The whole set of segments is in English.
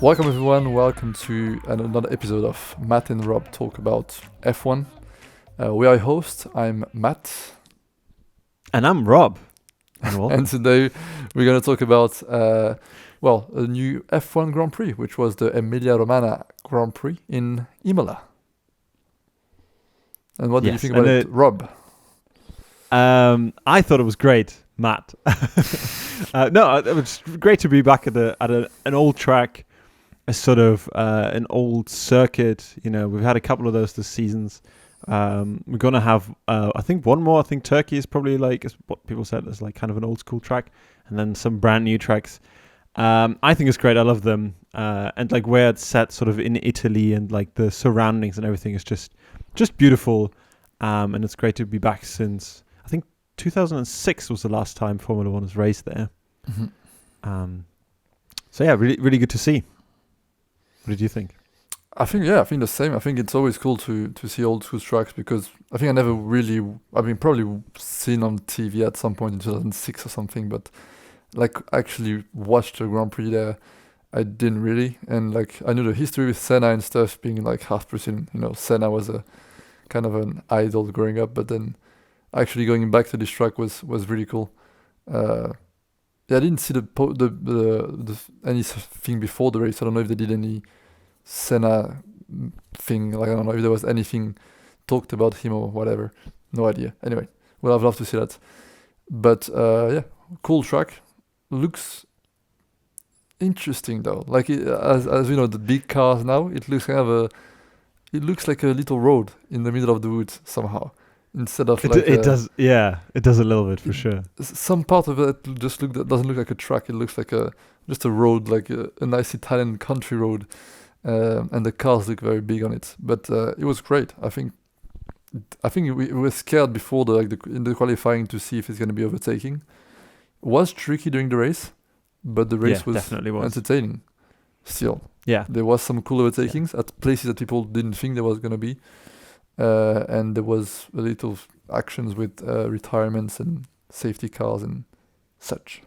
Welcome everyone, welcome to another episode of Matt and Rob talk about F1. We are your hosts, I'm Matt. And I'm Rob. And And today we're going to talk about, a new F1 Grand Prix, which was the Emilia Romagna Grand Prix in Imola. And what did you think about it, Rob? I thought it was great, Matt. No, it was great to be back at an old track, a sort of an old circuit. You know, we've had a couple of those this seasons. We're gonna have, I think, one more. I think Turkey is probably like, is what people said, is like kind of an old school track, and then some brand new tracks. I think it's great. I love them, and like where it's set, sort of in Italy, and like the surroundings and everything is just beautiful. And it's great to be back since I think 2006 was the last time Formula One was raced there. Mm-hmm. So yeah, really, really good to see. What did you think? I think the same. I think it's always cool to see old school tracks because I think probably seen on TV at some point in 2006 or something, but like actually watched the Grand Prix there, I didn't really. And like I knew the history with Senna and stuff being like half Brazilian. You know, Senna was a kind of an idol growing up, but then actually going back to this track was really cool. I didn't see the anything before the race. I don't know if they did any Senna thing. Like I don't know if there was anything talked about him or whatever. No idea. Anyway, well, I'd love to see that. But cool track. Looks interesting though. Like as you know, the big cars now, it looks it looks like a little road in the middle of the woods somehow. Instead of it does a little bit for sure. Some part of it doesn't look like a track. It looks like just a road, like a nice Italian country road, and the cars look very big on it. But it was great. I think we were scared before in the qualifying to see if it's going to be overtaking. It was tricky during the race, but the race was entertaining. Still, there was some cool overtakings at places that people didn't think there was going to be. And there was a little actions with retirements and safety cars and such.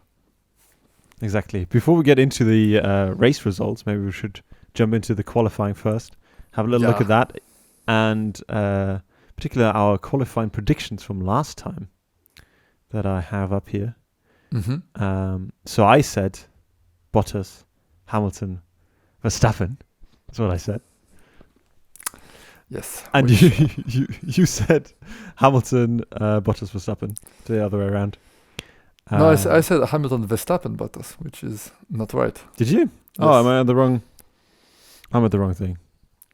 Exactly. Before we get into the race results, maybe we should jump into the qualifying first. Have a little look at that, and particularly our qualifying predictions from last time that I have up here. Mm-hmm. So I said Bottas, Hamilton, Verstappen. That's what I said. Yes. And you said Hamilton, Bottas, Verstappen, the other way around. No, I said Hamilton, Verstappen, Bottas, which is not right. Did you? Yes. Oh, I'm at the wrong thing.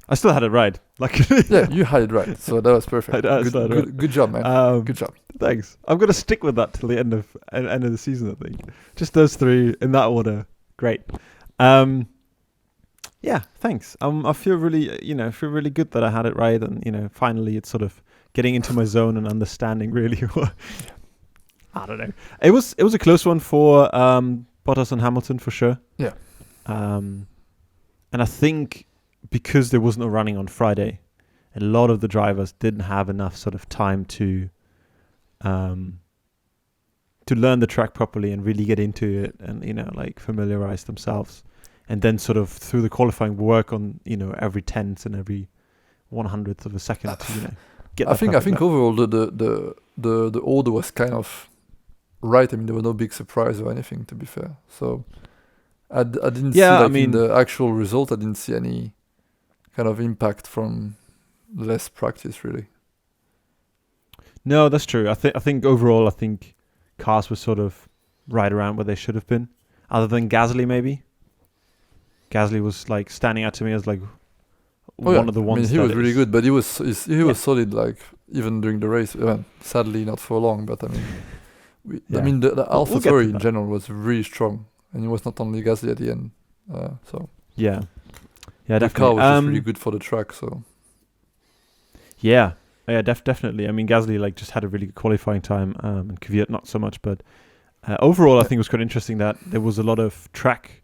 I still had it right. Luckily. Yeah, you had it right. So that was perfect. Good job, man. Good job. Thanks. I'm gonna stick with that till the end of the season. I think just those three in that order. Great. Yeah, thanks. I feel really good that I had it right, and finally it's sort of getting into my zone and understanding really what. I don't know. It was a close one for Bottas and Hamilton for sure. Yeah. And I think because there was no running on Friday, a lot of the drivers didn't have enough sort of time to learn the track properly and really get into it and familiarize themselves. And then sort of through the qualifying work on, every tenth and every 100th of a second to, get I think overall the order was kind of right. I mean, there were no big surprise or anything, to be fair. So I didn't see in the actual result, I didn't see any kind of impact from less practice, really. No, that's true. I think overall, cars were sort of right around where they should have been, other than Gasly maybe. Gasly was like standing out to me as like one of the ones. He was really good, but he was solid. Like even during the race, sadly not for long. But I mean, the AlphaTauri in general was really strong, and it was not only Gasly at the end. Yeah, the definitely. car was just really good for the track. So definitely. I mean, Gasly just had a really good qualifying time, and Kvyat not so much. But overall, I think it was quite interesting that there was a lot of track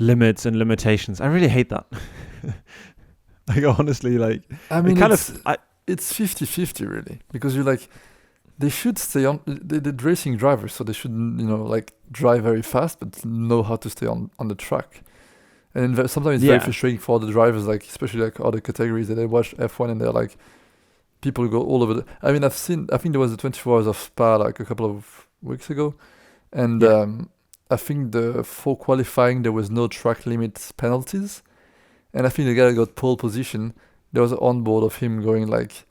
limits and limitations. I really hate that. Honestly, I mean, it's 50-50 really, because they should stay on. They're racing drivers, so they shouldn't drive very fast, but know how to stay on the track. And sometimes it's very frustrating for the drivers, like especially like other categories that they watch F1 and they're like, people go all over. I mean, I think there was the 24 Hours of Spa like a couple of weeks ago, and I think for qualifying there was no track limit penalties, and I think the guy that got pole position, there was an onboard of him going like,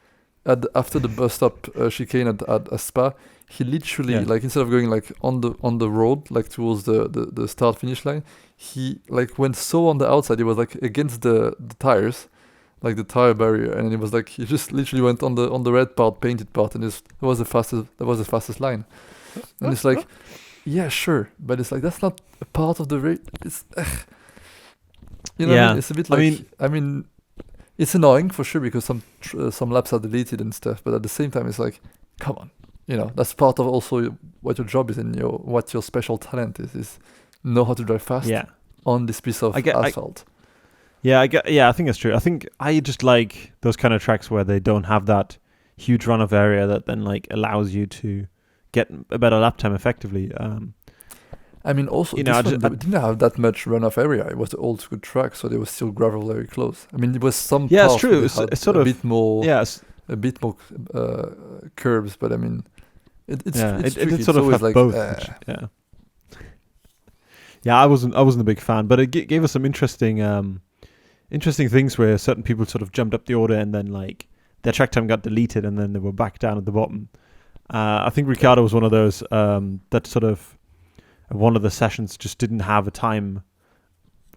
after the bus stop chicane at Spa, he literally like instead of going like on the road like towards the start finish line, he like went so on the outside, he was like against the tires, like the tire barrier, and it was like he just literally went on the red part, painted part, and that was the fastest line. And it's like, yeah, sure, but it's like that's not a part of the race. It's you know what I mean? It's a bit like I mean it's annoying for sure because some laps are deleted and stuff, but at the same time it's like, come on, you know, that's part of also what your job is and what your special talent is know how to drive fast on this piece of asphalt. I think that's true. I think I just like those kind of tracks where they don't have that huge runoff area that then like allows you to get a better lap time effectively. I mean, also, they didn't have that much runoff area. It was the old school track, so there was still gravel very close. I mean, there was some it's true. It's sort of a bit more curves, but I mean, it's it sort of have like, both. I wasn't a big fan, but it gave us some interesting things where certain people sort of jumped up the order and then like their track time got deleted and then they were back down at the bottom. I think Ricciardo was one of those that sort of one of the sessions just didn't have a time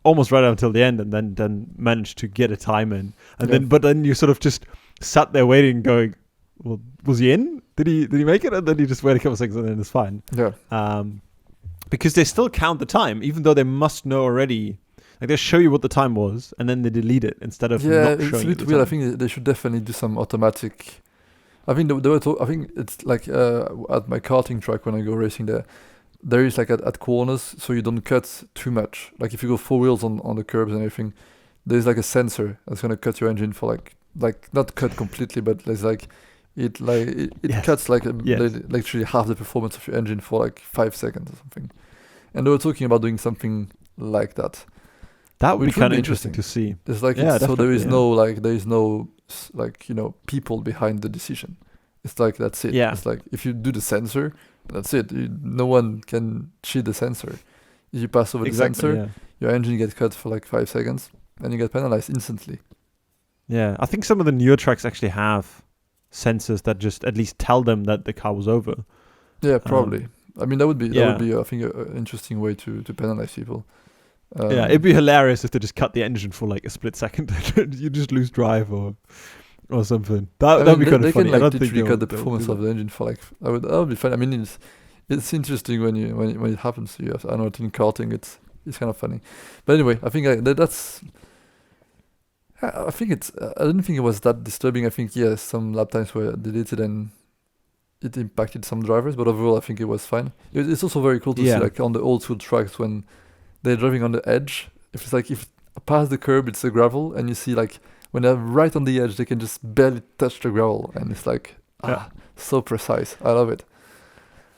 almost right until the end, and then managed to get a time in, and then you sort of just sat there waiting, going, well, was he in? Did he make it? And then you just wait a couple of seconds and then it's fine. Because they still count the time, even though they must know already. Like they show you what the time was, and then they delete it instead of not showing you the time. Weird. I think they should definitely do some automatic. I think I think it's like at my karting track when I go racing there is like at corners, so you don't cut too much. Like if you go four wheels on the curbs and everything, there's like a sensor that's gonna cut your engine for like not cut completely, but there's like it cuts like literally half the performance of your engine for like 5 seconds or something. And they were talking about doing something like that. That would be kind of interesting to see. There's like so there is no like, you know, people behind the decision. It's like that's it. It's like if you do the sensor, that's it. No one can cheat the sensor. If you pass over the sensor, your engine gets cut for like 5 seconds, and you get penalized instantly. Yeah, I think some of the newer tracks actually have sensors that just at least tell them that the car was over. Yeah, probably. I mean, that would be I think an interesting way to penalize people. It'd be hilarious if they just cut the engine for like a split second. You just lose drive or something. That'd be kind of funny. They can like literally cut the performance of the engine for like that would be fun. I mean, it's interesting when it happens to you. I know in karting it's kind of funny, but anyway, I think that's. I think I didn't think it was that disturbing. I think some lap times were deleted and it impacted some drivers, but overall I think it was fine. It's also very cool to see like on the old school tracks when they're driving on the edge. If past the curb it's a gravel, and you see like when they're right on the edge they can just barely touch the gravel, and it's like so precise. I love it.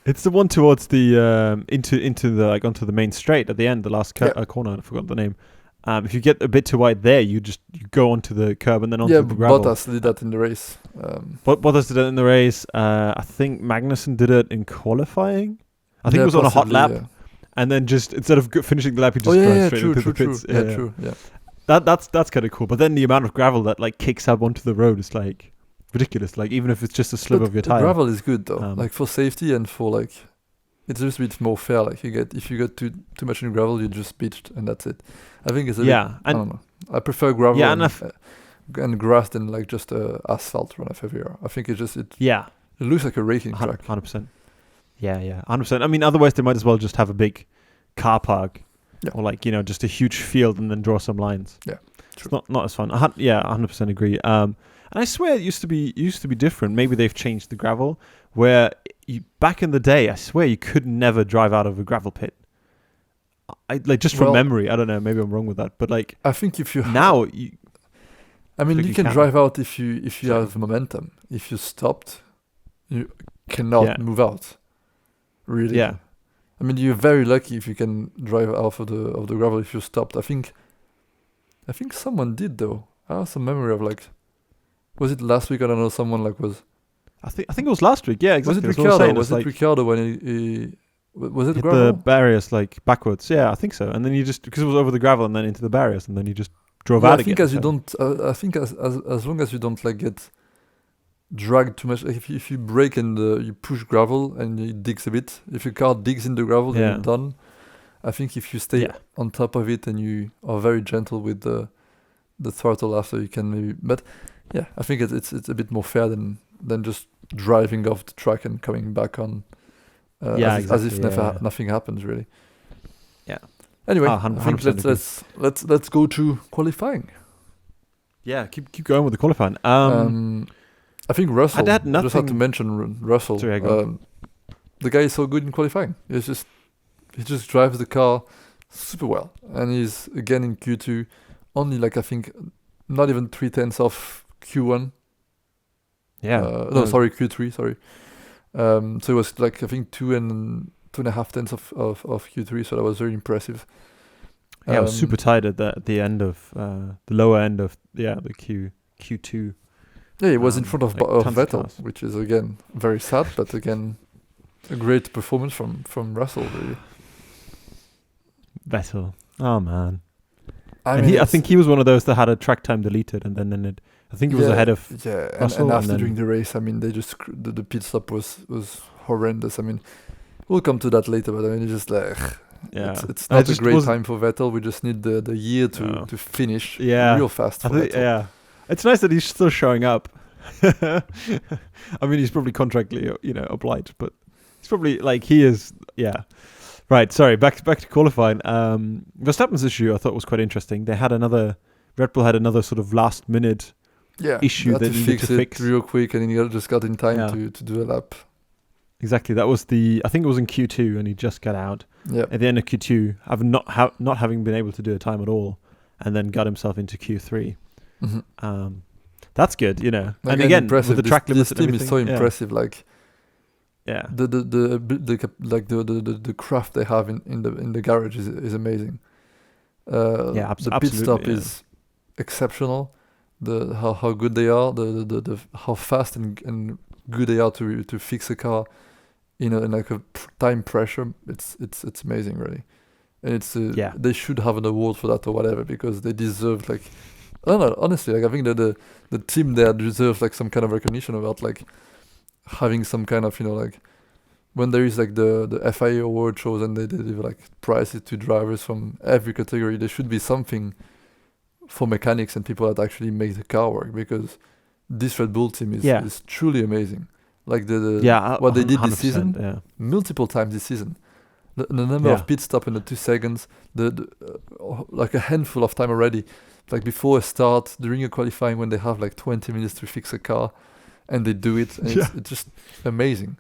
It's the one towards the into the like onto the main straight at the end, the last corner. I forgot the name. If you get a bit too wide there, you go onto the curb and then onto the gravel. Bottas did that in the race. Bottas did it in the race. I think Magnussen did it in qualifying. I think it was on a hot lap. Yeah. And then just instead of finishing the lap, he just drives straight into the pits. True. Yeah. That's kind of cool. But then the amount of gravel that like kicks up onto the road is like ridiculous. Like even if it's just a sliver of your tire. Gravel is good though. Like for safety and for like, it's just a bit more fair. Like if you get too much in gravel, you just beached and that's it. I think it's a bit, I don't know. I prefer gravel and grass than like just asphalt runoff everywhere. I think it looks like a racing track. 100%. Yeah, 100%. I mean, otherwise they might as well just have a big car park, or like just a huge field and then draw some lines. Yeah, true. It's not as fun. 100% agree. And I swear it used to be different. Maybe they've changed the gravel. Where back in the day, I swear you could never drive out of a gravel pit. From memory. I don't know. Maybe I'm wrong with that. But like, I think if you now, you can drive out if you have momentum. If you stopped, you cannot move out. Really. Yeah. I mean, you're very lucky if you can drive off of the gravel if you stopped. I think I think someone did though. I have some memory of like, was it last week? I don't know. Someone like was. I think it was last week. Yeah, exactly. Was it That's what I was Ricciardo? saying. Was It's it Ricciardo when he was it hit gravel? the barriers like backwards. Yeah, I think so. And then you just because it was over the gravel and then into the barriers, and then you just drove Yeah, out I think again. as you don't. I think as long as you don't like get dragged too much. Like if you brake and you push gravel and it digs a bit. If your car digs in the gravel, then Yeah. you're done. I think if you stay Yeah. on top of it and you are very gentle with the throttle after, you can maybe. But yeah, I think it's a bit more fair than just driving off the track and coming back on. Yeah, as if exactly, nothing happens really. Yeah. Anyway, Oh, I 100% think agree. let's go to qualifying. Yeah, keep going with the qualifying. I think Russell. had I just had to nothing- mention Russell. Sorry, go on. The guy is so good in qualifying. He just drives the car super well, and he's again in Q2, only like I think not even 3/10 of Q1. Yeah. No, sorry, Q3. Sorry. So it was like I think 2.5 tenths of Q3. So that was very impressive. Yeah, it was super tight at the end of the lower end of the Q2. Yeah, he was in front of like of tons of Vettel, cars. which is again very sad, but again a great performance from Russell. Really. Vettel. Oh man. I And mean, I think he was one of those that had a track time deleted, and then ended. I think he was ahead of. yeah, Russell, and and after then- during the race, I mean, they just the pit stop was horrendous. I mean, we'll come to that later, but I mean, it's just like Yeah, it's I not a just great wasn't- time for Vettel. We just need the year to No. to finish Yeah. real fast I for think, Vettel. yeah, it's nice that he's still showing up. I mean, he's probably contractually, obliged, but he's probably like he is. Yeah, right. Sorry, back to qualifying. Verstappen's issue I thought was quite interesting. Red Bull had another sort of last minute Yeah, issue they had that to needed fix to it fix. real quick, and he just got in time Yeah. to do a lap. Exactly. That was I think it was in Q2, and he just got out Yeah, at the end of Q2, not having been able to do a time at all, and then got himself into Q3. Mhm. That's good, and again impressive. with the track this limits and team is so everything, impressive. Like Yeah. the craft they have in the garage is amazing. Yeah, the pit absolutely, stop yeah. is exceptional. The how good they are, the how fast and good they are to fix a car in like a time pressure. It's amazing, really. And Yeah. they should have an award for that or whatever, because they deserve, like, I don't know, honestly, like I think that the team there deserves like some kind of recognition about like having some kind of, like when there is like the FIA award shows and they give like prizes to drivers from every category, there should be something for mechanics and people that actually make the car work, because this Red Bull team Yeah. is truly amazing. Like What they did this season, Yeah. multiple times this season. The number Yeah. of pit stop in the 2 seconds, like a handful of time already, like before a start, during a qualifying when they have like 20 minutes to fix a car, and they do it, and it's just amazing.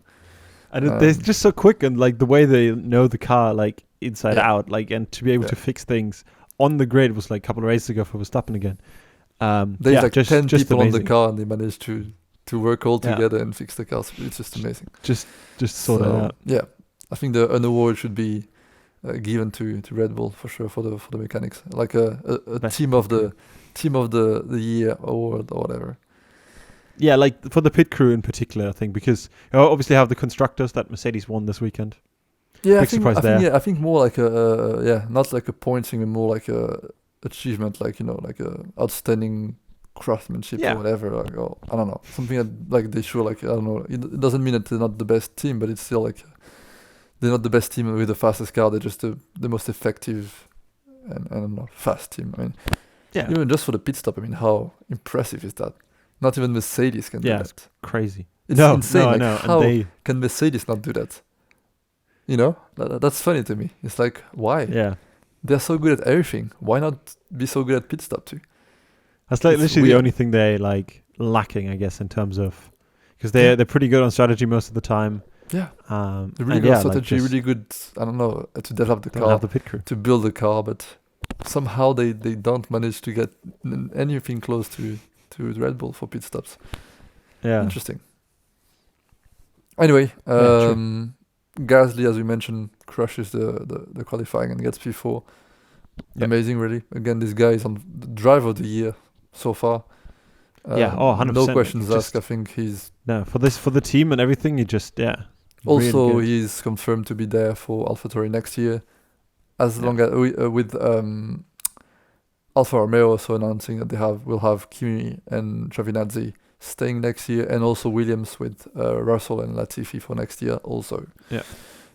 And they're just so quick, and like the way they know the car like inside Yeah. out, like, and to be able to fix things on the grid was like a couple of races ago for Verstappen again. There's like 10 just people on the amazing. car, and they manage to work all Yeah. together and fix the cars. It's just amazing. Just sort it So, out. yeah, I think an award should be given to Red Bull for sure for the mechanics, like a Best team of the year award or whatever. Yeah, like for the pit crew in particular, I think, because you obviously have the constructors that Mercedes won this weekend. Yeah, Big surprise there. I think more like not like a point thing, but more like a achievement, like like a outstanding craftsmanship Yeah. or whatever. Like, or, I don't know, something that like they show, like, I don't know. It doesn't mean that they're not the best team, but it's still like they're not the best team with the fastest car. They're just the most effective and I don't know, fast team. I mean, Yeah, even just for the pit stop, I mean, how impressive is that? Not even Mercedes can do Yeah, that. crazy. It's no, insane. no, I Like, know. how And can Mercedes not do that? That's funny to me. It's like, why? yeah, They're so good at everything. Why not be so good at pit stop too? that's like It's literally the weird. only thing they like lacking, I guess, in terms of because Yeah. they're pretty good on strategy most of the time. Yeah, They're they're really good at strategy, really good. I don't know, to develop the don't car, have the pit crew. to build the car, but somehow they don't manage to get anything close to Red Bull for pit stops. Yeah, Interesting. Anyway, true. Gasly, as we mentioned, crushes the qualifying and gets P4. Yep. amazing, really. Again, this guy is on the driver of the year so far. Yeah, 100%. No like, questions just- asked. I think he's No, for the team and everything, you just also really good. he's confirmed to be there for AlphaTauri next year, as Yeah. long as with Alfa Romeo also announcing that will have Kimi and Giovinazzi staying next year, and also Williams with Russell and Latifi for next year also. Yeah.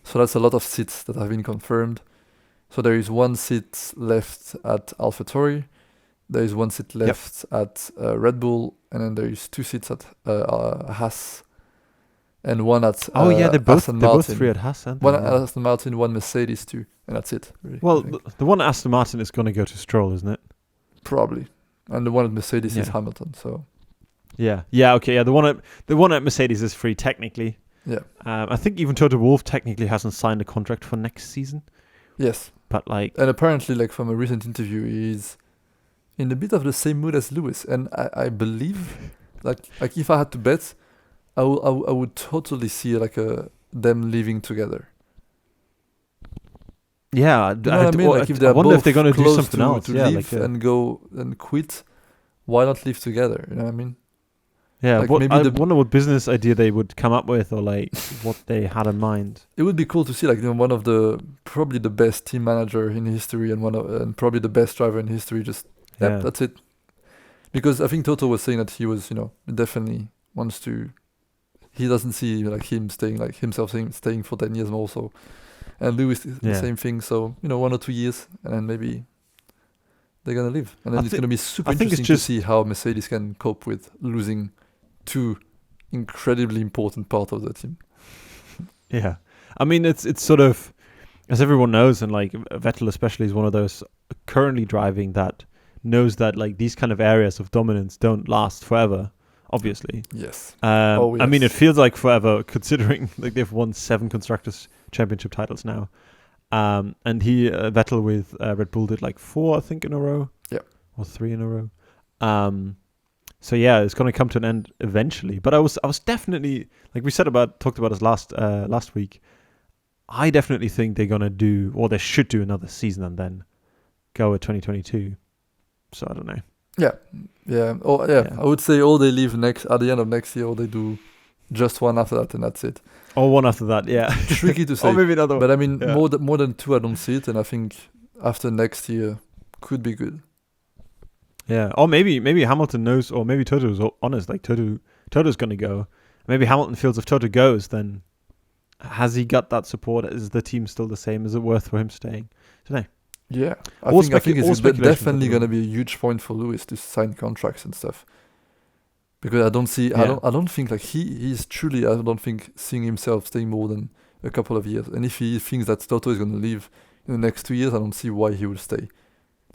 So that's a lot of seats that have been confirmed. So there is one seat left at AlphaTauri, there is one seat left at Red Bull, and then there is 2 seats at Haas, and one at they're both Aston Martin. free at Haas, aren't they? One at Yeah. Aston Martin, one Mercedes too, and that's it. Really, Well, I think. the one at Aston Martin is going to go to Stroll, isn't it? Probably, and the one at Mercedes is Yeah. Hamilton. So Yeah. Okay. Yeah. The one at Mercedes is free technically. yeah, I think even Toto Wolff technically hasn't signed a contract for next season, yes, but like, and apparently, like from a recent interview, he's in a bit of the same mood as Lewis, and I believe, like if I had to bet, I would totally see like them living together. yeah. You know what I mean? Like if they're wonder both if they're going to do close something else. to Yeah. leave and go and quit, why not live together? You know what I mean? Yeah. like, What, maybe I the- wonder what business idea they would come up with, or like what they had in mind. It would be cool to see like one of probably the best team manager in history and probably the best driver in history. Just Yeah. that's it. Because I think Toto was saying that he was, definitely wants to. He doesn't see like himself staying for 10 years more. So, and Lewis is the Yeah. same thing. So 1 or 2 years, and then maybe they're gonna leave, and then I it's thi- gonna be super I think it's interesting to just- see how Mercedes can cope with losing 2 incredibly important part of the team. Yeah. I mean, it's sort of, as everyone knows, and like Vettel especially is one of those currently driving that knows that like these kind of areas of dominance don't last forever. Obviously. Yes. I mean, it yes. feels like forever considering like they've won 7 constructors championship titles now. And Vettel with Red Bull did like 4, I think, in a row. Yeah. Or 3 in a row. So yeah, it's going to come to an end eventually. But I was definitely, like we talked about this last week. I definitely think they're going to do, or they should do another season and then go at 2022. So I don't know. Yeah. Yeah. I would say or they leave at the end of next year, or they do just one after that, and that's it. Or one after that, yeah. Tricky to say. Or maybe another one. But I mean, Yeah. more than 2, I don't see it, and I think after next year could be good. Yeah, or maybe Hamilton knows, or maybe Toto's honest. Like Toto's going to go. Maybe Hamilton feels if Toto goes, then has he got that support? Is the team still the same? Is it worth for him staying? Today? Yeah, I All think all it's speculations definitely at the going to be a huge point for Lewis to sign contracts and stuff. Because I don't see, Yeah. I don't think like he's truly, I don't think seeing himself staying more than a couple of years. And if he thinks that Toto is going to leave in the next 2 years, I don't see why he will stay.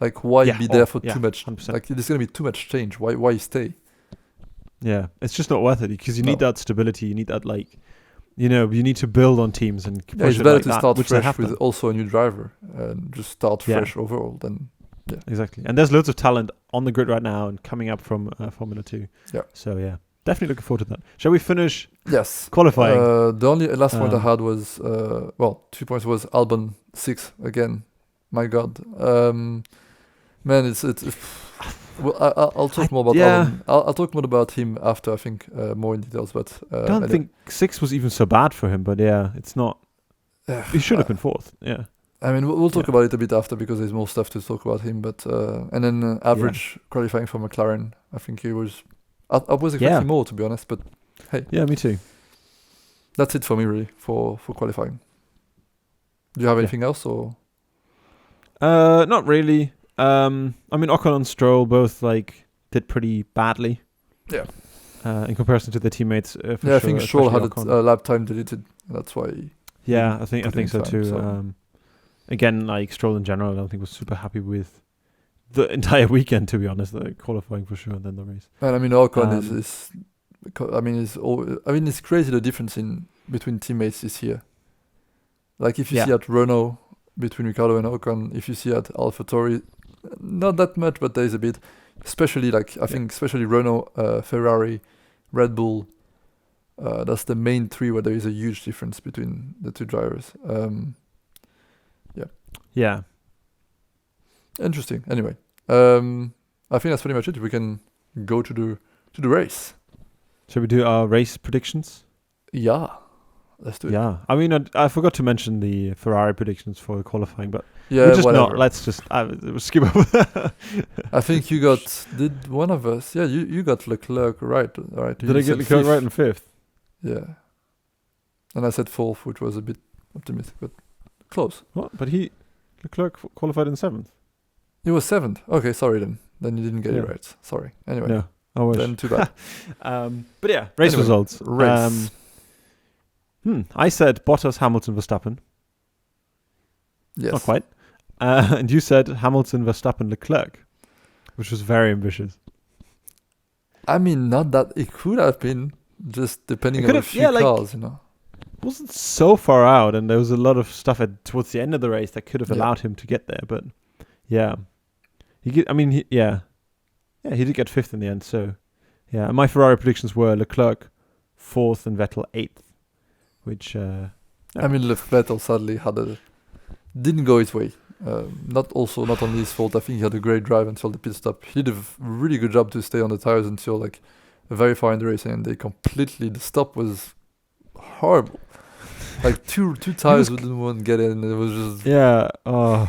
Like why Yeah, be there or- for yeah, too much? 100%. Like there's going to be too much change. Why stay? Yeah, it's just not worth it because you need No. that stability. You need that you need to build on teams and Yeah, push it's it better like to that, start which they fresh have with done. also a new driver and just start Yeah. fresh overall. Then Exactly. And there's loads of talent on the grid right now and coming up from Formula 2. Yeah. So yeah, definitely looking forward to that. Shall we finish yes. qualifying? The only last point I Um, had was 2 points was Albon 6 again. My God, man, it's. Well, I'll talk more about Albon. I'll talk more about him after I think more in details. But I don't think 6 was even so bad for him, but yeah, it's not. He should have been 4th. Yeah. I mean, we'll talk Yeah. about it a bit after because there's more stuff to talk about him. But and then average qualifying for McLaren, I think he was. I was expecting more, to be honest, but hey, Yeah, me too. that's it for me really for qualifying. Do you have anything else or? Not really. I mean, Ocon and Stroll both did pretty badly. Yeah. In comparison to their teammates. For Yeah, I think Stroll especially had Ocon. lap time deleted. That's why. Yeah, I think so time, too. so- Again, Stroll in general, I don't think was super happy with the entire weekend. To be honest, the qualifying for sure, and then the race. And I mean, Ocon Um, it's crazy the difference between teammates this year. Like if you Yeah. see at Renault between Ricciardo and Ocon, if you see at AlphaTauri, not that much, but there is a bit. Especially think especially Renault, Ferrari, Red Bull. That's the main 3 where there is a huge difference between the 2 drivers. Yeah. Interesting. Anyway, I think that's pretty much it. We can go to the race. Shall we do our race predictions? Yeah, let's do it. Yeah. I mean, I forgot to mention the Ferrari predictions for the qualifying, but Yeah, we'll just whatever. not. Let's just we'll skip over that. I think you did one of us? Yeah, you got Leclerc right. Right. Did I get Leclerc right in fifth? Yeah. And I said fourth, which was a bit optimistic, but close. What? But Leclerc qualified in seventh. He was seventh. Okay, sorry then. Then you didn't get Yeah. it right. Sorry. Anyway. No, I wish. Then too bad. But yeah, race Anyway, results. Race. I said Bottas, Hamilton, Verstappen. Yes. Not quite. And you said Hamilton, Verstappen, Leclerc, which was very ambitious. I mean, not that it could have been, just depending It on could a have- few yeah, like- cars, you know. It wasn't so far out, and there was a lot of stuff towards the end of the race that could have Yeah. allowed him to get there. But yeah, he did get fifth in the end. So yeah, and my Ferrari predictions were Leclerc fourth and Vettel eighth, which I mean, Vettel sadly didn't go his way. Not only his fault. I think he had a great drive until the pit stop. He did a really good job to stay on the tires until like very far in the race, and the stop was horrible. Like two tires wouldn't want to get in. It was just yeah. Oh,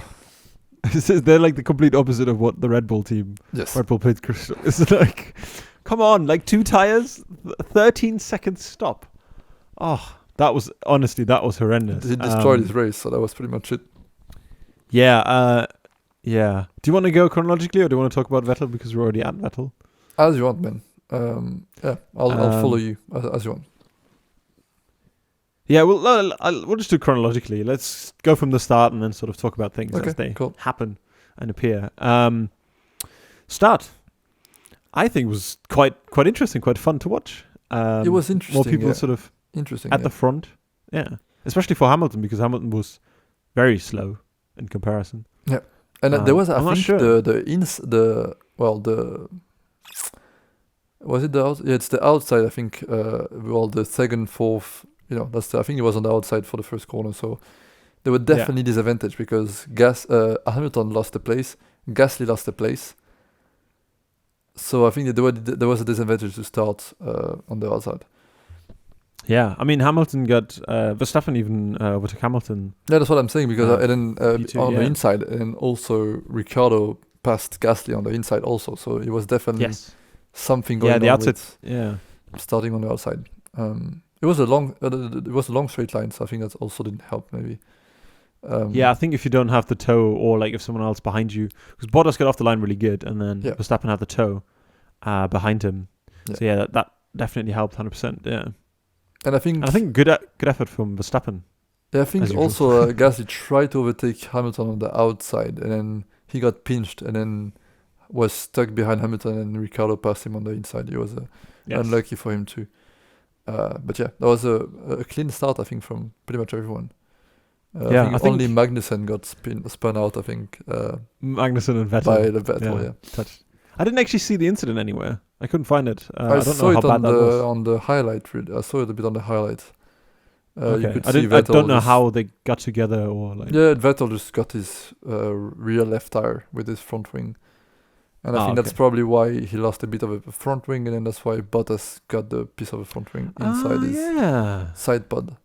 they're like the complete opposite of what the Red Bull team, yes. Red Bull pit crystal. It's like, come on, like 2 tires, 13-second stop. Oh, that was horrendous. He destroyed his race, so that was pretty much it. Yeah, yeah. Do you want to go chronologically, or do you want to talk about Vettel because we're already at Vettel? As you want, man. Yeah, I'll follow you as you want. Yeah, we'll just do chronologically. Let's go from the start and then sort of talk about things as they happen and appear. Start, I think, was quite interesting, quite fun to watch. It was interesting. More people sort of interesting at the front. Yeah, especially for Hamilton, because Hamilton was very slow in comparison. Yeah, and there was I think it's the outside. I think the second, fourth. You know, I think it was on the outside for the first corner. So there were definitely disadvantage because Hamilton lost the place, Gasly lost the place. So I think that there was a disadvantage to start on the outside. Yeah, I mean Hamilton got Verstappen even overtook Hamilton. Yeah, that's what I'm saying because and then P2, the inside, and also Ricciardo passed Gasly on the inside also. So it was definitely something going on. Yeah, the outside. With starting on the outside. It was a long straight line, so I think that also didn't help maybe. I think if you don't have the toe, or like if someone else behind you, because Bottas got off the line really good, and then Verstappen had the toe behind him. Yeah. So yeah, that definitely helped 100%. Yeah. And I think good effort from Verstappen. Yeah, I think also Gasly tried to overtake Hamilton on the outside, and then he got pinched, and then was stuck behind Hamilton, and Ricciardo passed him on the inside. It was unlucky for him too. But yeah, that was a clean start, I think, from pretty much everyone. I think only Magnussen got spun out, I think. Magnussen and Vettel. By the Vettel, Touched. I didn't actually see the incident anywhere. I couldn't find it. I don't saw know how it bad that was. on the highlight. I saw it a bit on the highlight. Okay. You could see Vettel. I don't know how they got together or like. Yeah, Vettel just got his rear left tire with his front wing. And I think that's probably why he lost a bit of a front wing, and then that's why Bottas got the piece of a front wing inside his side pod.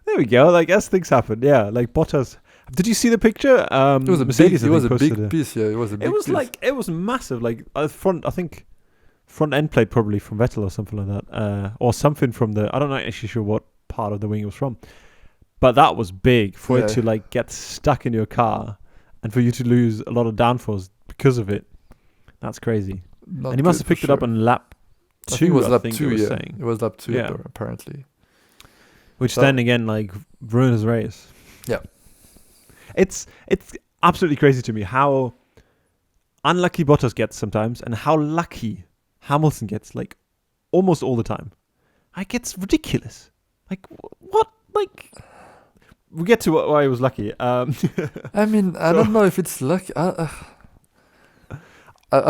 There we go. Like as things happen, yeah. Like Bottas. Did you see the picture? It was a Mercedes, big. It was a big piece. Yeah, it was a big. It was piece. it was massive. Like front. I think front end plate probably from Vettel or something like that, or something from the. I don't know actually sure what part of the wing it was from, but that was big for it to like get stuck in your car, and for you to lose a lot of downforce because of it. That's crazy. And he must have picked it up on lap 2. I think it was lap 2. Yeah, it was lap 2 apparently. Which then again like ruined his race. Yeah, it's absolutely crazy to me how unlucky Bottas gets sometimes, and how lucky Hamilton gets like almost all the time. Like it's ridiculous. Like what? Like we get to why he was lucky. I mean, I don't know if it's lucky.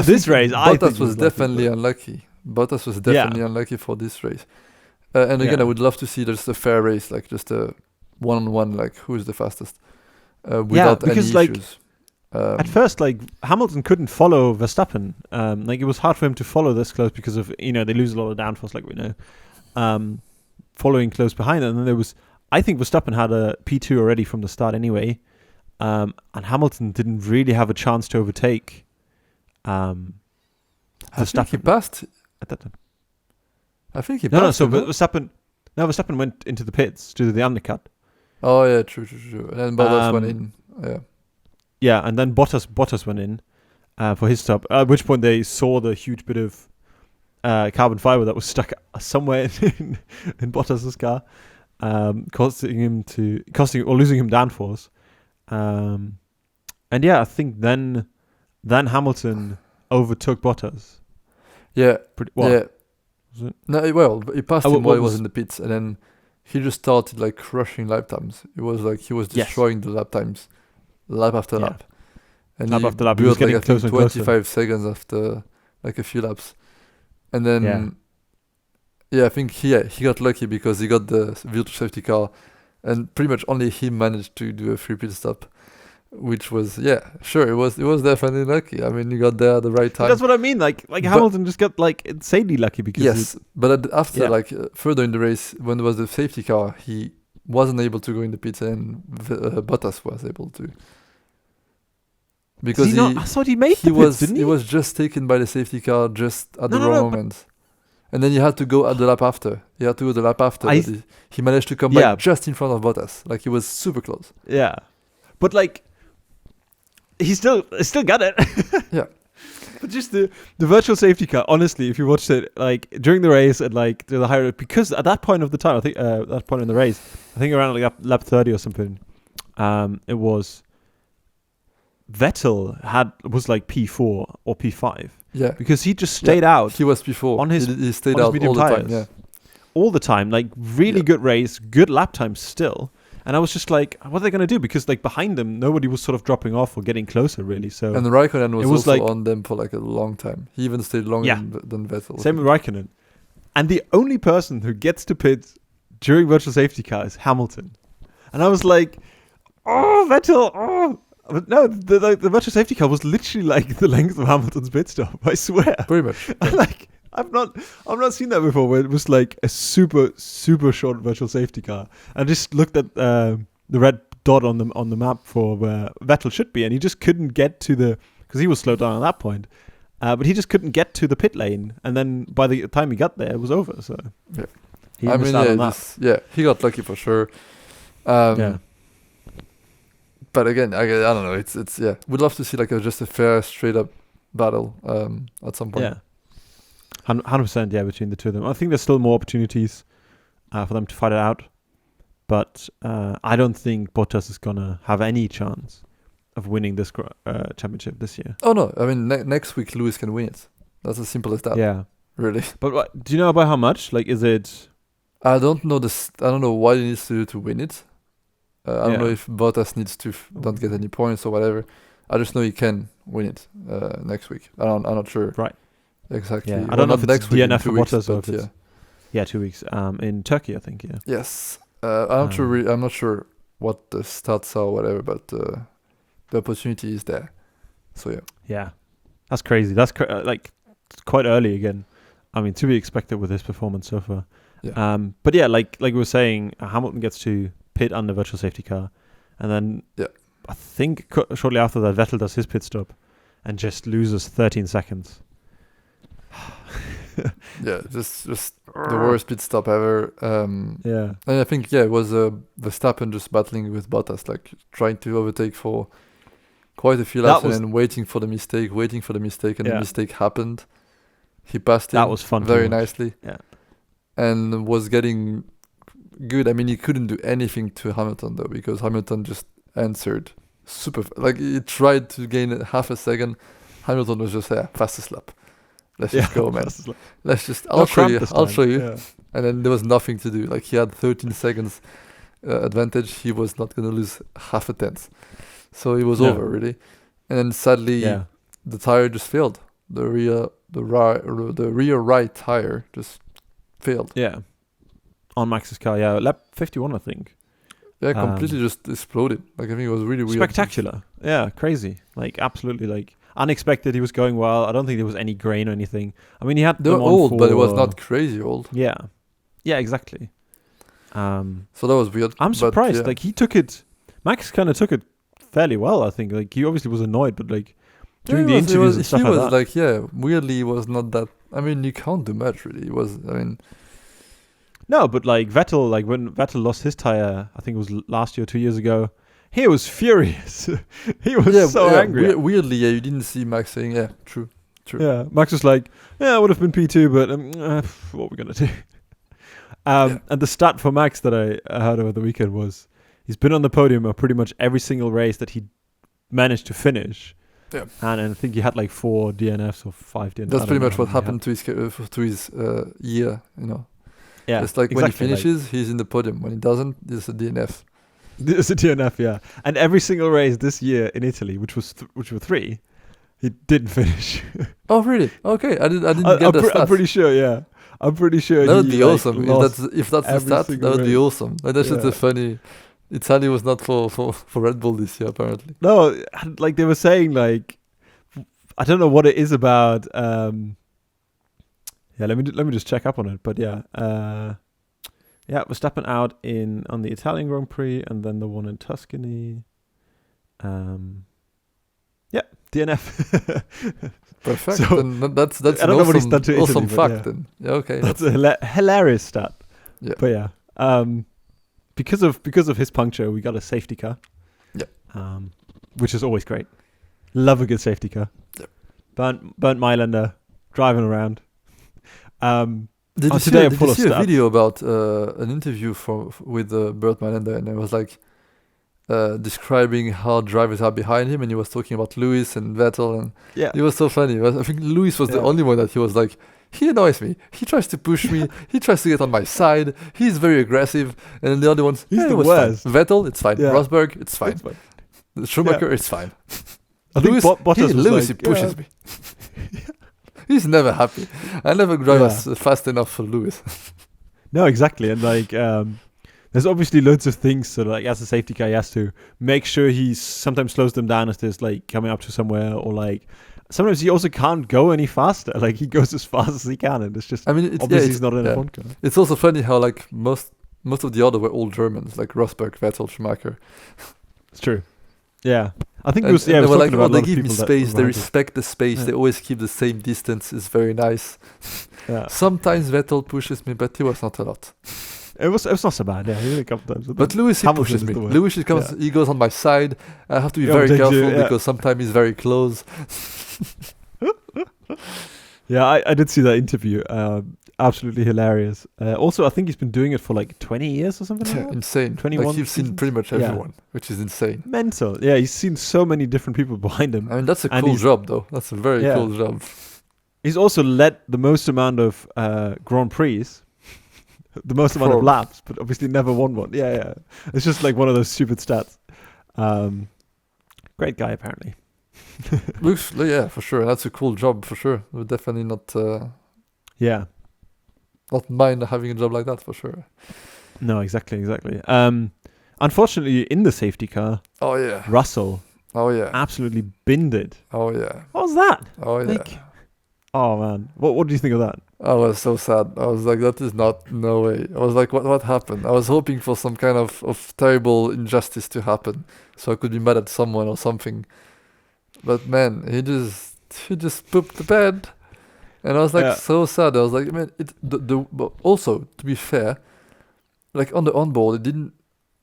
This race, Bottas was definitely unlucky. Bottas was definitely unlucky for this race. And again, I would love to see just a fair race, like just a one-on-one, like who's the fastest, without any issues. At first, like Hamilton couldn't follow Verstappen. Like it was hard for him to follow this close because of they lose a lot of downforce, like we know. Following close behind, and then I think Verstappen had a P2 already from the start anyway, and Hamilton didn't really have a chance to overtake. I think he passed at that time. I think he passed. Verstappen went into the pits to do the undercut. Oh yeah, true. And then Bottas went in. Yeah. Yeah, and then Bottas went in for his stop. At which point they saw the huge bit of carbon fiber that was stuck somewhere in Bottas's car, costing or losing him downforce. And yeah, I think then Hamilton overtook Bottas. Yeah. Yeah. No, he passed him while he was in the pits, and then he just started like crushing lap times. It was like he was destroying the lap times, lap after lap. And lap he after lap, built he was like getting 25 seconds after like a few laps. And then I think he got lucky because he got the virtual safety car, and pretty much only he managed to do a free pit stop, which was it was definitely lucky. I mean, he got there at the right time. That's what I mean. Like Hamilton just got like insanely lucky because but after further in the race, when there was the safety car, he wasn't able to go in the pits, and Bottas was able to. Because I thought he made the pits, didn't he? He was just taken by the safety car just at the wrong moment. And then he had to go at the lap after. But he managed to come back just in front of Bottas. Like, he was super close. Yeah. But, like, he still got it. Yeah. But just the virtual safety car, honestly, if you watched it, like, during the race and, like, the higher... Because at that point of the time, I think, that point in the race, I think around, like, lap 30 or something, it was... Vettel was like P4 or P5. Yeah. Because he just stayed out. He was P4. He stayed out all the time. Yeah. All the time. Like, really good race, good lap time still. And I was just like, what are they going to do? Because, like, behind them, nobody was sort of dropping off or getting closer, really. So. And Raikkonen was also like, on them for, like, a long time. He even stayed longer than Vettel. Same with Raikkonen. And the only person who gets to pit during virtual safety car is Hamilton. And I was like, oh, Vettel, oh. But no, the virtual safety car was literally like the length of Hamilton's pit stop. I swear, pretty much. Yeah. Like I've not seen that before, where it was like a super short virtual safety car. I just looked at the red dot on the map for where Vettel should be, and he just couldn't get to because he was slowed down at that point. But he just couldn't get to the pit lane, and then by the time he got there, it was over. So he missed out on that. He got lucky for sure. But again, I don't know. It's We'd love to see like just a fair, straight up battle at some point. Yeah, 100%. Yeah, between the two of them, I think there's still more opportunities for them to fight it out. But I don't think Bottas is gonna have any chance of winning this championship this year. Oh no! I mean, next week Lewis can win it. That's as simple as that. Yeah, really. But do you know about how much? Like, is it? I don't know this. I don't know what he needs to do to win it. I don't know if Bottas needs to don't get any points or whatever. I just know he can win it next week. I'm not sure. Right. Exactly. Yeah. I don't know if it's DNF for Bottas or if it's... 2 weeks. In Turkey, I think, yeah. Yes. I'm not sure what the stats are or whatever, but the opportunity is there. So, yeah. Yeah. That's crazy. That's quite early again. I mean, to be expected with his performance so far. Yeah. But yeah, like we were saying, Hamilton gets to pit under virtual safety car, and then I think shortly after that Vettel does his pit stop and just loses 13 seconds. just the worst pit stop ever. And I think it was Verstappen just battling with Bottas, like trying to overtake for quite a few laps and then waiting for the mistake, and the mistake happened. He passed him. That was fun very nicely. Yeah, and was getting good. I mean, he couldn't do anything to Hamilton though, because Hamilton just answered super. Like he tried to gain half a second. Hamilton was just fastest lap. Let's just go, man. Let's just. I'll show you. Yeah. And then there was nothing to do. Like he had 13 seconds advantage. He was not gonna lose half a tenth. So it was over really. And then sadly, the tire just failed. The rear right tire just failed. Yeah. On Max's car, lap 51, I think. Yeah, completely just exploded. Like I think it was really weird. Spectacular. Yeah, crazy. Like absolutely like unexpected. He was going well. I don't think there was any grain or anything. I mean, he had They were them on old, but it was for- not crazy old. Yeah, yeah, exactly. So that was weird. I'm but surprised. yeah. Like he took it. Max kind of took it fairly well. I think. Like he obviously was annoyed, but like during the interviews and stuff he like was that. like, yeah, weirdly, he was not that. I mean, you can't do much really. It was, I mean, No, but like Vettel, like when Vettel lost his tire, I think it was last year, 2 years ago. He was furious. He was so angry. Weirdly, yeah, you didn't see Max saying, yeah, true. Yeah, Max was like, yeah, I would have been P2, but what are we gonna do? And the stat for Max that I heard over the weekend was he's been on the podium of pretty much every single race that he managed to finish. Yeah. And I think he had like 4 DNFs or 5 DNFs. That's pretty much what happened to his year, you know. Yeah, it's like exactly, when he finishes, he's in the podium. When he doesn't, it's a DNF. It's a DNF, yeah. And every single race this year in Italy, which were 3, he didn't finish. Oh, really? Okay, I didn't get that. I'm pretty sure, yeah. I'm pretty sure that would be awesome. If that's the every stat, single that would be race. awesome. Like, that's just a funny. Italy was not for Red Bull this year, apparently. No, like they were saying, like I don't know what it is about. Yeah, let me just check up on it. But yeah, Verstappen out on the Italian Grand Prix and then the one in Tuscany. Yeah, DNF. Perfect. So, then that's I don't know what he's awesome, done to Italy, awesome but fact. yeah. Then okay, That's a hilarious stat. Yeah. But yeah, because of his puncture, we got a safety car. Yeah. Which is always great. Love a good safety car. Yeah. Burnt Mailander driving around. Did you today I'm full of see a stats. video about an interview with Bert Mailander, and it was like describing how drivers are behind him, and he was talking about Lewis and Vettel, and Yeah. it was so funny. I think Lewis was the Yeah. only one that he was like, he annoys me. He tries to push me. He tries to get on my side. He's very aggressive. And then the other ones, He's it the was worst. fine. Vettel, it's fine. Yeah. Rosberg, it's fine. It's fine. Schumacher, it's fine. I think Lewis, Bottas was Lewis, like, he pushes me. He's never happy. I never drive fast enough for Lewis. No, exactly. And like, there's obviously loads of things. So like, as a safety guy, he has to make sure he sometimes slows them down as there's like coming up to somewhere, or like sometimes he also can't go any faster. Like he goes as fast as he can, and it's just obviously he's not in a front car. It's also funny how like most of the other were all Germans, like Rosberg, Vettel, Schumacher. It's true. Yeah, I think And, it was. Yeah, and it they was were talking like, about they a lot of give me people that space, were they behind respect the space, Yeah. they always keep the same distance. It's very nice. Yeah. Sometimes Vettel pushes me, but he was not a lot. It was not so bad. Yeah, he did a couple times. But Lewis, he Hamilton pushes is me. the worst. Lewis, he goes on my side. I have to be Yeah, very takes careful you, yeah. because sometimes he's very close. Yeah, I did see that interview. Absolutely hilarious. Also, I think he's been doing it for like 20 years or something like that. Insane. 21 Like you've seen seasons? pretty much Yeah. everyone, which is insane. Mental. Yeah, he's seen so many different people behind him. I mean, that's a And cool he's- job, though. That's a very Yeah. cool job. He's also led the most amount of Grand Prix, the most amount of Probably. laps, but obviously never won one. Yeah, yeah. It's just like one of those stupid stats. Great guy, apparently. Looks, yeah, for sure. That's a cool job, for sure. Would definitely Yeah. not mind having a job like that, for sure. No, exactly. Unfortunately, in the safety car, Oh yeah. Russell Oh yeah. absolutely binned it. Oh yeah. What was that? Oh yeah. Like, oh man, what do you think of that? I was so sad. I was like, that is not, no way. I was like, what happened? I was hoping for some kind of terrible injustice to happen, so I could be mad at someone or something. But man, he just pooped the bed, and I was like so sad. I was like, man, but also to be fair, like on the onboard,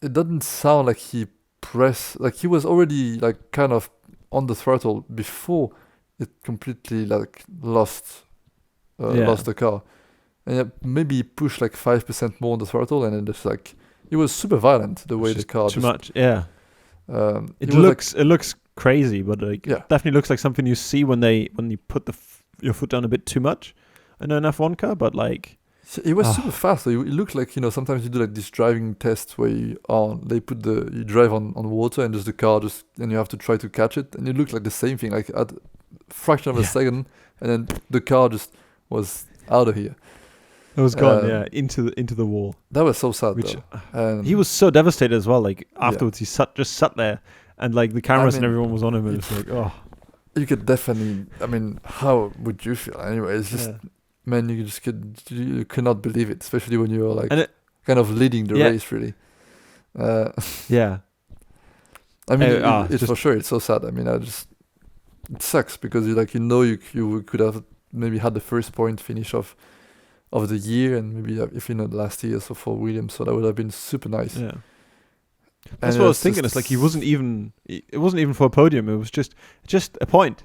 it doesn't sound like he pressed, like he was already like kind of on the throttle before it completely like lost the car, and maybe he pushed like 5% more on the throttle, and then just like it was super violent the way the car too much. Yeah, it looks crazy, but like definitely looks like something you see when you put your foot down a bit too much in an F1 car. But like it was super fast. So it looked like, you know, sometimes you do like this driving test where you drive on water and just the car and you have to try to catch it, and it looked like the same thing, like at a fraction of a second, and then the car just was out of here. It was gone, Um, into the wall. That was so sad, Which though. he was so devastated as well. Like afterwards, he just sat there, and like the cameras and mean, everyone was on him, and it's like, oh, You could definitely. I mean, how would you feel anyway? It's just, man, you cannot believe it, especially when you're like kind of leading the race, really. Yeah. I mean, it's for sure. It's so sad. I mean, it sucks because you could have maybe had the first point finish of the year, and maybe if last year so for Williams, so that would have been super nice. Yeah. That's what I was thinking. It's like it wasn't even for a podium. It was just a point,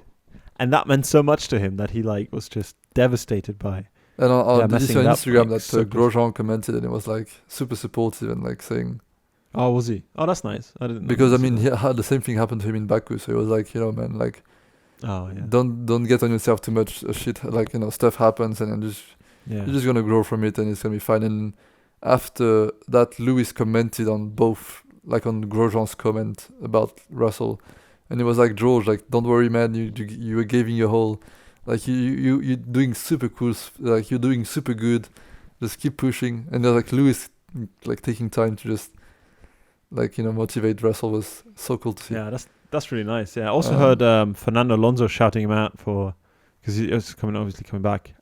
and that meant so much to him that he like was just devastated by. And on Instagram, like, that Grosjean commented, and it was like super supportive and like saying, "Oh, was he? Oh, that's nice. I didn't know." Because I mean, he had the same thing happen to him in Baku, so he was like, man, like, oh yeah, don't get on yourself too much. Shit, like stuff happens, and then you're just gonna grow from it, and it's gonna be fine. And after that, Lewis commented on both. Like on Grosjean's comment about Russell, and it was like, George, like, don't worry, man, you were giving your whole, like, you're doing super cool, like, you're doing super good, just keep pushing. And then like Lewis, like, taking time to just, like, motivate Russell was so cool to see. Yeah, that's really nice. Yeah, I also heard Fernando Alonso shouting him out because he was obviously coming back.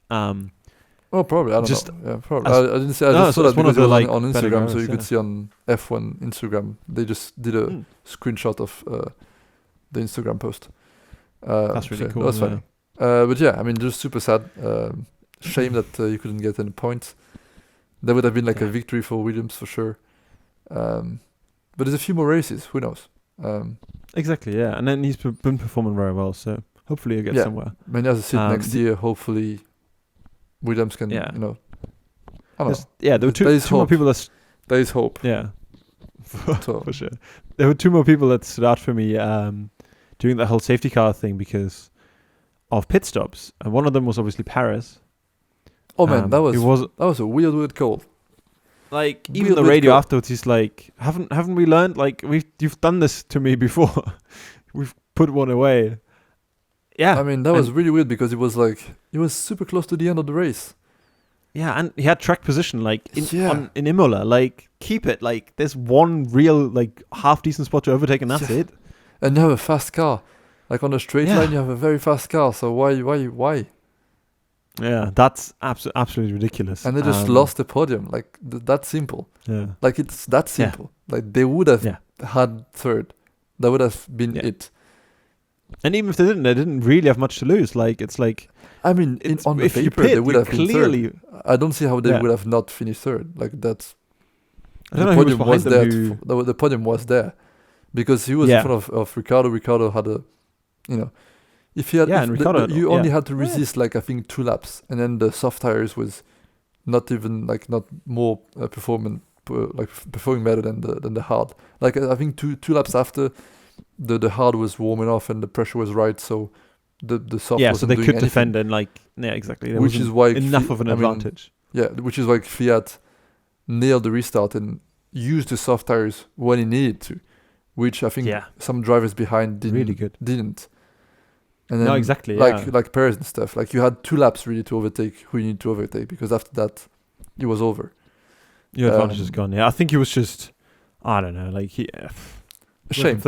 Oh, probably. I don't know. Yeah, probably. I didn't say. I just saw that because it was on Instagram, so you could see on F1 Instagram. They just did a screenshot of the Instagram post. That's really cool. That was funny. But yeah, I mean, just super sad. Shame that you couldn't get any points. That would have been like a victory for Williams for sure. But there's a few more races. Who knows? Exactly. Yeah, and then he's been performing very well. So hopefully he'll get somewhere. I mean, as I said, next year, hopefully Williams can, I don't know. Yeah, there were two more people that... There is hope. Yeah, for sure. There were two more people that stood out for me doing the whole safety car thing because of pit stops. And one of them was obviously Paris. Oh man, that was a weird call. Like, even the radio afterwards, he's like, haven't we learned? Like, you've done this to me before. We've put one away. Yeah. I mean, that was really weird because it was super close to the end of the race. Yeah, and he had track position, like, in Imola. Like, keep it. Like, there's one real, like, half-decent spot to overtake, and that's it. And you have a fast car. Like, on a straight line, you have a very fast car. So why? Yeah, that's absolutely ridiculous. And they just lost the podium. Like, that's simple. Yeah. Like, it's that simple. Yeah. Like, they would have had third. That would have been it. And even if they didn't really have much to lose. Like, it's like... I mean, on the paper, they would have been third. I don't see how they would have not finished third. Like, that's... I don't know who was behind them. The podium was there. Because he was in front of Ricciardo. Ricciardo had a... If he had... you only had to resist, like, I think 2 laps. And then the soft tires was not even, like, not more performing better than the hard. Like, I think two laps after... The hard was warming off and the pressure was right, so the soft wasn't so they doing could anything. defend and exactly. There which is why enough of an advantage. Which is why Fiat nailed the restart and used the soft tires when he needed to, which I think some drivers behind didn't. And then, no, exactly. Like Perez and stuff. Like you had 2 laps really to overtake who you need to overtake because after that, it was over. Your advantage is gone. Yeah, I think he was just, I don't know, like he. A shame.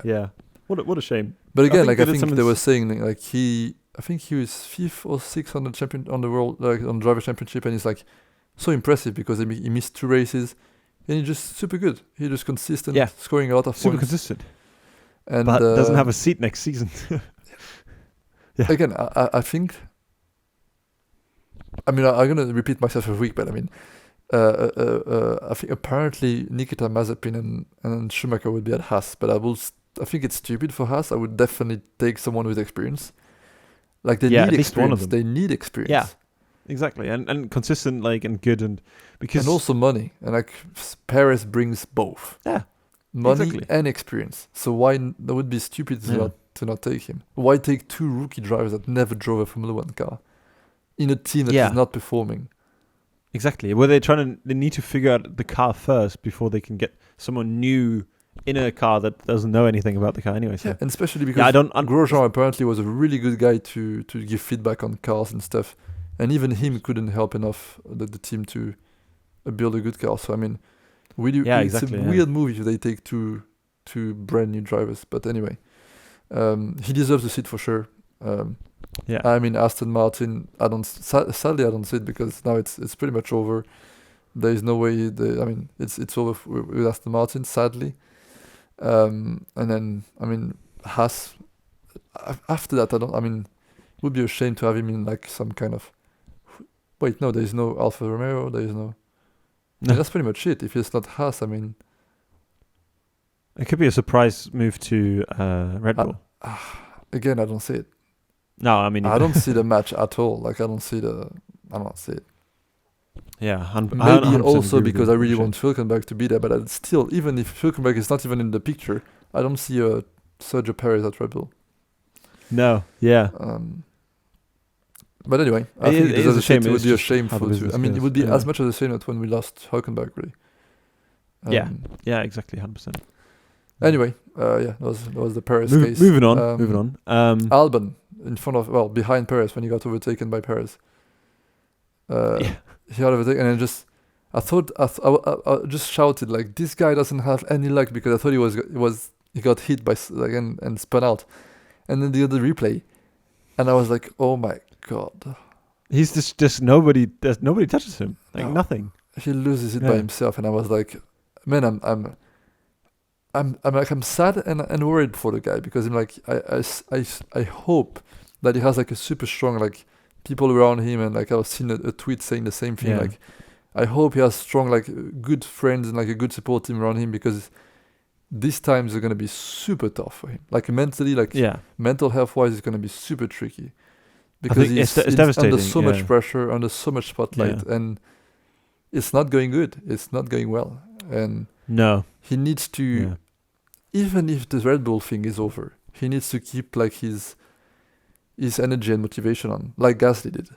Yeah. What a shame. But again, I think they were saying like I think he was 5th or 6th on the world, like on driver championship, and he's like so impressive because he missed 2 races, and he's just super good. He's just consistent, scoring a lot of super points. Consistent. And but doesn't have a seat next season. Again, I think. I mean, I'm gonna repeat myself every week, but I mean. I think apparently Nikita Mazepin and Schumacher would be at Haas, but I think it's stupid for Haas. I would definitely take someone with experience. Like they need experience. One of them. They need experience. Yeah, exactly, and consistent, like, and good, and also money, and like Perez brings both. Yeah, money and experience. So why that would be stupid to not take him? Why take 2 rookie drivers that never drove a Formula 1 car in a team that is not performing? Exactly. Well, they need to figure out the car first before they can get someone new in a car that doesn't know anything about the car anyway. So. Yeah, and especially because Grosjean apparently was a really good guy to give feedback on cars and stuff. and even him couldn't help enough the team to build a good car. So I mean, it's exactly. a weird move if they take two brand new drivers. But anyway, he deserves the seat for sure. I mean, Aston Martin. Sadly, I don't see it because now it's pretty much over. There is no way. It's over with Aston Martin. Sadly, and then I mean, Haas. After that, it would be a shame to have him in like some kind of. Wait, no, there is no Alfa Romeo. There is no. That's pretty much it. If it's not Haas, I mean. It could be a surprise move to Red Bull. Again, I don't see it. No, I mean, I don't see the match at all. Like I don't see it. Yeah, maybe also because I really want Hülkenberg to be there. But still, even if Hülkenberg is not even in the picture, I don't see a Sergio Perez at Red Bull. No, yeah. But anyway, I think it is a shame. It would be a shame it would be as much as a shame that when we lost Hülkenberg, really. Yeah, exactly, 100%. Anyway, that was the Perez case. Moving on. Albon behind Perez when he got overtaken by Perez. He got overtaken, and then I just shouted like, "This guy doesn't have any luck," because I thought he got hit by and spun out, and then the other replay, and I was like, "Oh my god!" He's just nobody touches him, nothing. He loses it by himself, and I was like, "Man, I'm sad and worried for the guy because I'm like I hope that he has like a super strong like people around him, and like I've seen a tweet saying the same thing. Like I hope he has strong like good friends and like a good support team around him, because these times are gonna be super tough for him. Like mentally, mental health wise, it's gonna be super tricky because he's devastating. Under so much pressure, under so much spotlight, and it's not going good. It's not going well, and he needs to. Even if the Red Bull thing is over, he needs to keep like his energy and motivation on, like Gasly did.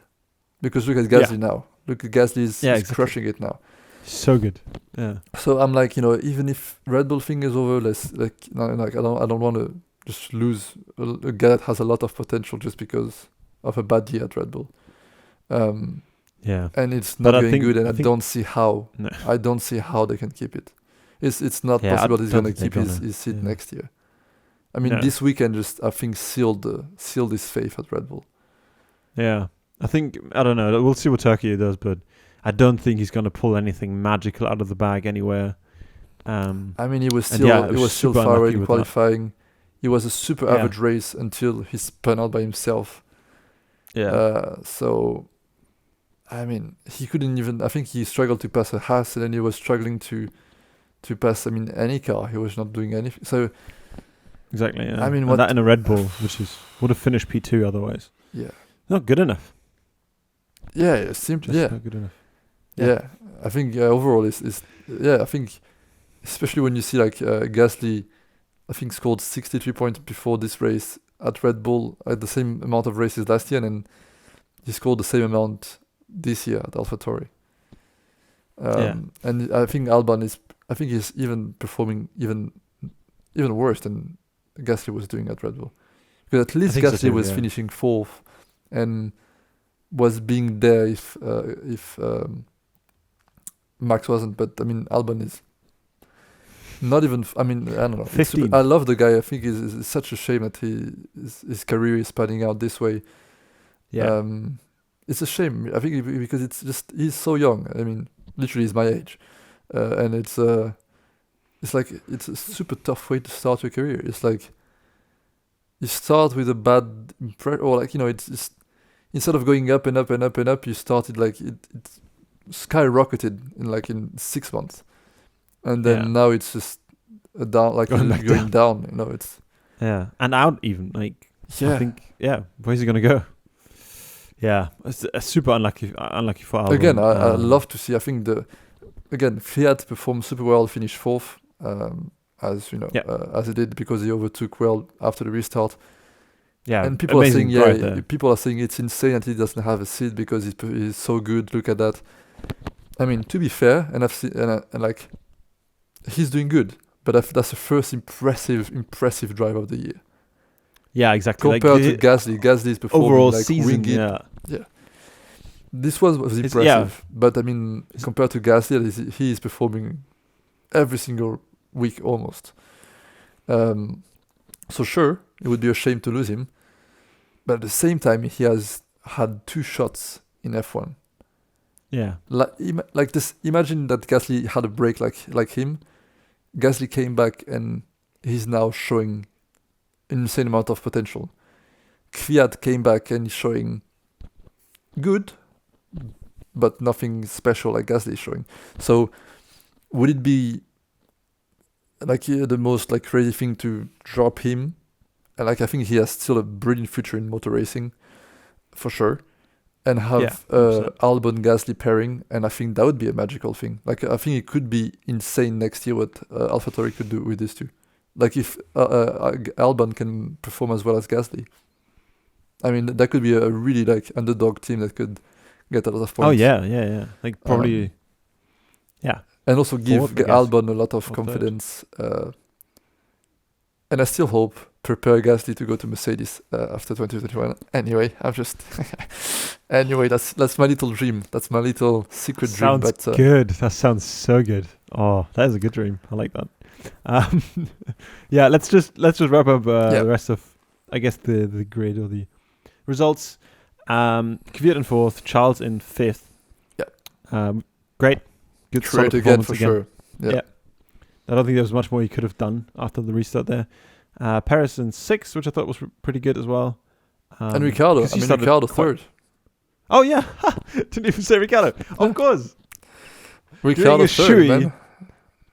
Because look at Gasly now. Look at Gasly is crushing it now. So good. Yeah. So I'm like, even if Red Bull thing is over, I don't want to just lose a guy that has a lot of potential just because of a bad year at Red Bull. And it's not going good, and I don't see how. No. I don't see how they can keep it. It's not possible he's gonna keep his seat next year. I mean, this weekend just I think sealed his faith at Red Bull. Yeah, I don't know. We'll see what Turkey does, but I don't think he's gonna pull anything magical out of the bag anywhere. I mean, he was still far away in qualifying. He was a super average race until he spun out by himself. Yeah. So, I mean, he couldn't even. I think he struggled to pass a Haas, and then he was struggling to pass. I mean, any car. He was not doing anything. So exactly. Yeah. I mean, that in a Red Bull, which would have finished P2 otherwise. Yeah. Not good enough. Yeah, it seemed. Just not good enough. Yeah. I think overall is I think especially when you see like Gasly, I think scored 63 points before this race at Red Bull at the same amount of races last year, and then he scored the same amount this year at AlphaTauri. And I think Albon he's even performing even worse than Gasly was doing at Red Bull, because at least Gasly was finishing fourth and was being there if Max wasn't. But I mean, Albon is not even. I mean, I don't know. I love the guy. I think it's such a shame that his career is panning out this way. Yeah. It's a shame. I think because it's just he's so young. I mean, literally, he's my age, and it's like it's a super tough way to start your career. It's like you start with a bad impression, or like it's just instead of going up and up and up and up, you started like it skyrocketed in 6 months, and then now it's just a down, like going down. It's and out even like I think where's he gonna go? Yeah, it's super unlucky for Albon. Again, I love to see. I think Fiat performed super well, finished fourth, as he did because he overtook well after the restart. Yeah, and people are saying it's insane that he doesn't have a seat because he's so good. Look at that. I mean, to be fair, and I've seen and like he's doing good, but that's the first impressive drive of the year. Yeah, exactly. Compared to Gasly is performing overall like season. winged. Yeah. This was It's- impressive, but I mean, compared to Gasly, he is performing every single week almost. So sure, it would be a shame to lose him, but at the same time, he has had 2 shots in F1. Yeah. Like this, imagine that Gasly had a break like him. Gasly came back and he's now showing an insane amount of potential. Kvyat came back and he's showing good, but nothing special like Gasly is showing. So would it be like the most like crazy thing to drop him? And like I think he has still a brilliant future in motor racing, for sure. And have Yeah, 100%. Albon Gasly pairing, and I think that would be a magical thing. Like I think it could be insane next year what AlphaTauri could do with these two. Like if Albon can perform as well as Gasly, I mean that could be a really like underdog team that could get a lot of points. Oh yeah. Like probably. Yeah. And also give Fourth, I guess. Albon a lot of Or third. confidence. And I still hope prepare Gasly to go to Mercedes after 2021. Anyway, I'm just anyway. That's my little dream. That's my little secret dream. Sounds But good. That sounds so good. Oh, that is a good dream. I like that. Yeah, let's just wrap up the rest of, I guess, the grid or the results. Kvyat in 4th, Charles in 5th. Yeah. Great. Good solid trade again performance for again. sure. Yeah. I don't think there was much more you could have done after the restart there. Paris in 6th, which I thought was pretty good as well. And Ricciardo. because he I mean, started Ricciardo quite- 3rd. Oh yeah, didn't even say Ricciardo. Of course. Ricciardo a 3rd, shoey. man.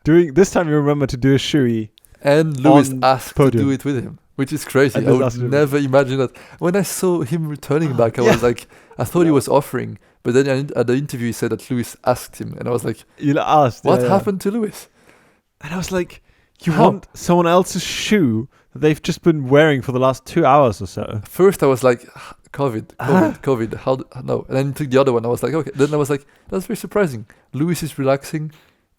Doing this time, you remember to do a shoey. And Lewis on asked podium. to do it with him, which is crazy. And I just would asked him. never imagine that. When I saw him returning back, I Yeah. was like, I thought he was offering. But then at the interview, he said that Lewis asked him. And I was like, You asked. what yeah. happened to Lewis? And I was like, you How? want someone else's shoe that they've just been wearing for the last 2 hours or so? First, I was like, COVID. How? No. And then he took the other one. I was like, okay. Then I was like, that's very surprising. Lewis is relaxing,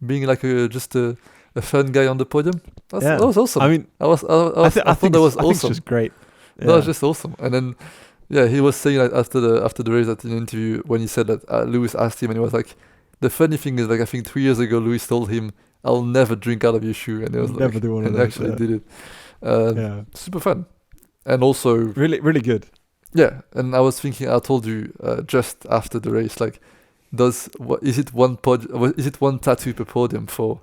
being like just a fun guy on the podium. Yeah. That was awesome. I mean, I thought that was I think it's awesome. just great. That was just awesome. And then, yeah, he was saying like after the race at an interview when he said that Lewis asked him, and he was like, the funny thing is like I think 3 years ago Lewis told him, "I'll never drink out of your shoe," and he was Never like, do one of and those, actually yeah. did it. Yeah. Super fun, and also Really, really good. yeah. And I was thinking, I told you just after the race, like, is it one tattoo per podium for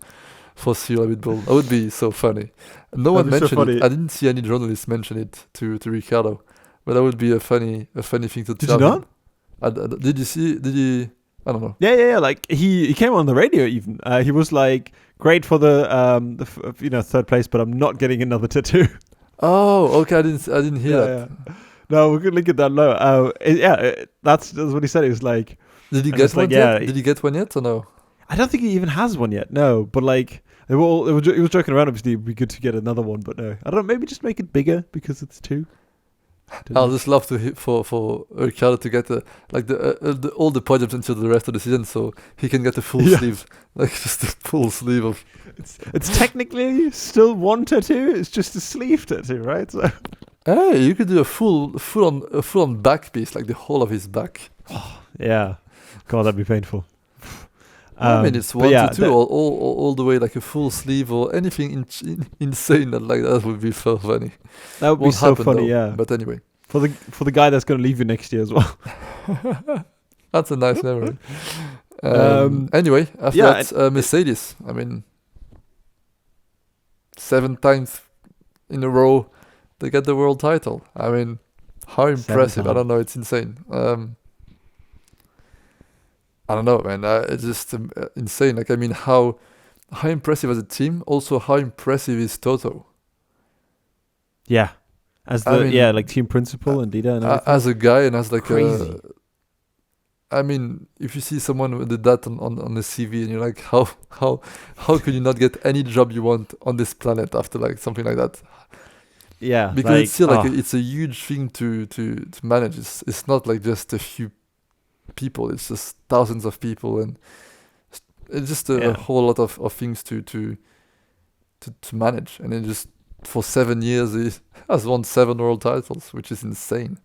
Cyril Abiteboul? That would be so funny. No one That'd be so mentioned it. funny. I didn't see any journalists mention it to Ricciardo, but that would be a funny thing to Did tell you him. not? Did you see? Did you? I don't know. Yeah. Like he came on the radio even. He was like, "Great for the 3rd place, but I'm not getting another tattoo." Oh, okay. I didn't hear that. Yeah. No, we could link it down low. That's what he said. He was like, Did he And get it's one like, yet? yeah, Did he get one yet or no? I don't think he even has one yet. No, but like he was joking around. Obviously, it'd be good to get another one, but no, I don't know. Maybe just make it bigger because it's 2. I'll just love to for Ricciardo to get all the podiums until the rest of the season, so he can get a full Yeah. sleeve, like just a full sleeve of. It's technically still one tattoo. It's just a sleeve tattoo, right? So Hey, you could do a full on back piece, like the whole of his back. yeah, God, that'd be painful. I mean, it's but 1 yeah, to 2 all the way, like a full sleeve or anything insane that would be so funny. that would be Won't so happen, funny. though. Yeah, But anyway, for the guy that's going to leave you next year as well. that's a nice memory. Anyway, after yeah, that, Mercedes. I mean, 7 times in a row they get the world title. I mean, how impressive! I times. don't know. It's insane. I don't know, man. It's just insane. Like, I mean, how impressive as a team. Also, how impressive is Toto Yeah, as I the mean, like team principal and leader and everything. as a guy and as like Crazy. I mean, if you see someone with that on the CV and you're like, how could you not get any job you want on this planet after like something like that? Yeah, Because like, it's still like it's a huge thing to manage. It's not like just a few people. It's just thousands of people, and it's just a Yeah. whole lot of things to manage. And then just for 7 years, he has won 7 world titles, which is insane.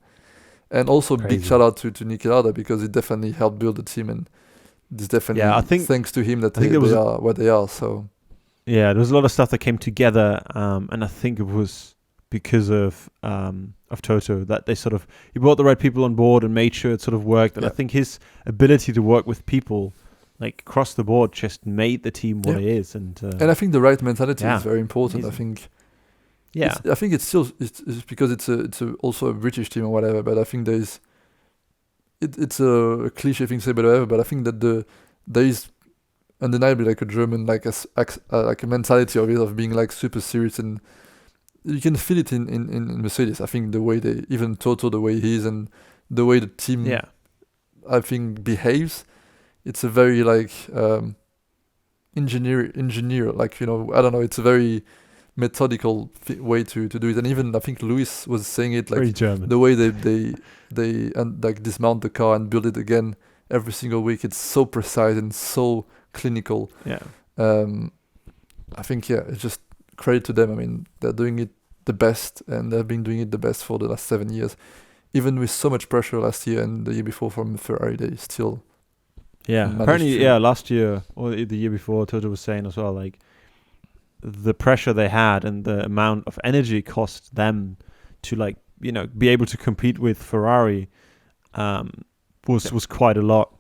And also big Crazy. shout out to Niki Lauda because it definitely helped build the team, and it's definitely Yeah, I think thanks to him that I think there they was are where they are. So yeah, there was a lot of stuff that came together, and I think it was because of Toto that they sort of he brought the right people on board and made sure it sort of worked. And I yeah, think his ability to work with people like across the board just made the team what yeah. it is. And And I think the right mentality yeah, is very important. amazing. Yeah, I think it's still it's because it's also a British team or whatever. But I think it's a cliche thing to say, but whatever. But I think that there is undeniably like a German like a mentality of it of being like super serious, and you can feel it in Mercedes. I think the way they even Toto, the way he is, and the way the team yeah, I think behaves, it's a very like engineer like I don't know, it's a very methodical way to do it. And even I think Lewis was saying it very like German. the way they and like dismount the car and build it again every single week, it's so precise and so clinical. Yeah, um I think it's just credit to them. I mean, they're doing it the best, and they've been doing it the best for the last 7 years, even with so much pressure last year and the year before from Ferrari. They still yeah. managed Apparently, to. yeah. Last year or the year before, Toto was saying as well, like the pressure they had and the amount of energy it cost them to like be able to compete with Ferrari was quite a lot.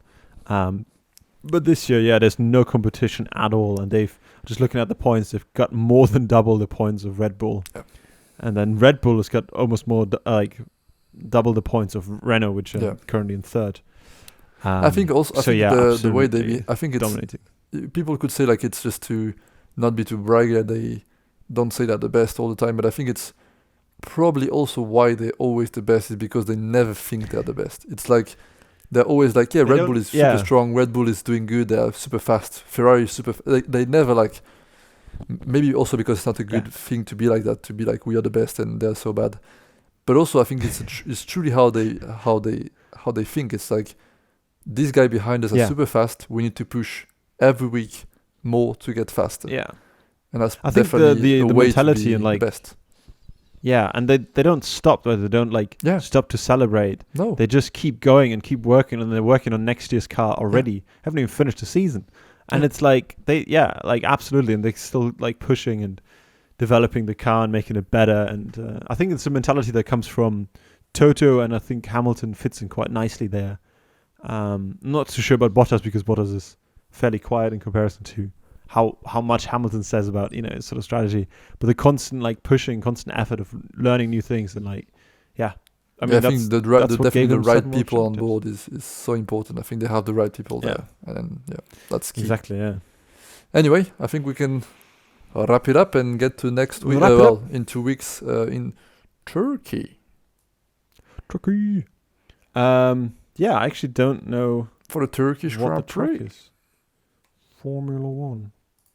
But this year, yeah, there's no competition at all, and they've just looking at the points, they've got more than double the points of Red Bull, Yeah. and then Red Bull has got almost more like double the points of Renault, which are Yeah. currently in third. I think also the way they I think it's dominating. people could say like it's just to not be too braggy that they don't say that the best all the time, but I think it's probably also why they're always the best is because they never think they're the best. It's like they're always like, yeah, They Red don't- Bull is yeah. super strong, Red Bull is doing good, they're super fast, Ferrari is they never like maybe also because it's not a good thing to be like that, to be like we are the best and they're so bad. But also I think it's truly how they think. It's like this guy behind us is super fast, we need to push every week more to get faster. Yeah. And that's I think definitely the way mentality to be and like the best. yeah, and they don't stop. They don't like Yeah. stop to celebrate. No. They just keep going and keep working, and they're working on next year's car already. Haven't even finished the season, and Yeah. it's like like absolutely, and they're still like pushing and developing the car and making it better. And I think it's a mentality that comes from Toto, and I think Hamilton fits in quite nicely there. Not too sure about Bottas because Bottas is fairly quiet in comparison to how much Hamilton says about his sort of strategy, but the constant like pushing, constant effort of learning new things and like I mean I that's think the that's what definitely gave the them right 7 people more on board is so important. I think they have the right people Yeah. there, and then that's key. exactly Anyway, I think we can wrap it up and get to next week. Wrap it Well, in 2 weeks in Turkey Turkey. I actually don't know for the Turkish what the Grand track Prix. is. Formula One.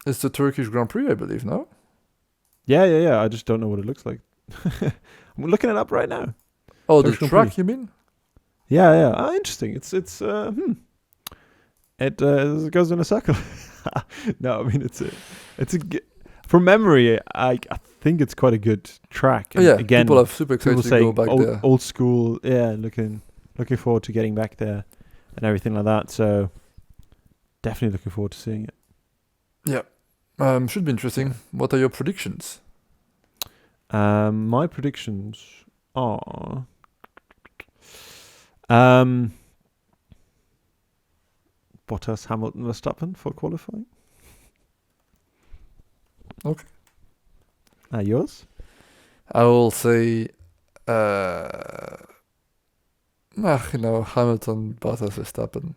It's the Turkish Grand Prix, I believe. No. Yeah. I just don't know what it looks like. I'm looking it up right now. Oh, the Turkish Grand track, Prix. you mean? Yeah. Interesting. It goes in a circle. No, I mean from memory. I think it's quite a good track. Oh, yeah, again, people are super excited people to say go back there. old school. Yeah, looking forward to getting back there and everything like that. So definitely looking forward to seeing it. Should be interesting. What are your predictions? My predictions are Bottas, Hamilton, Verstappen for qualifying. Okay. Yours? I will say, Hamilton, Bottas, Verstappen.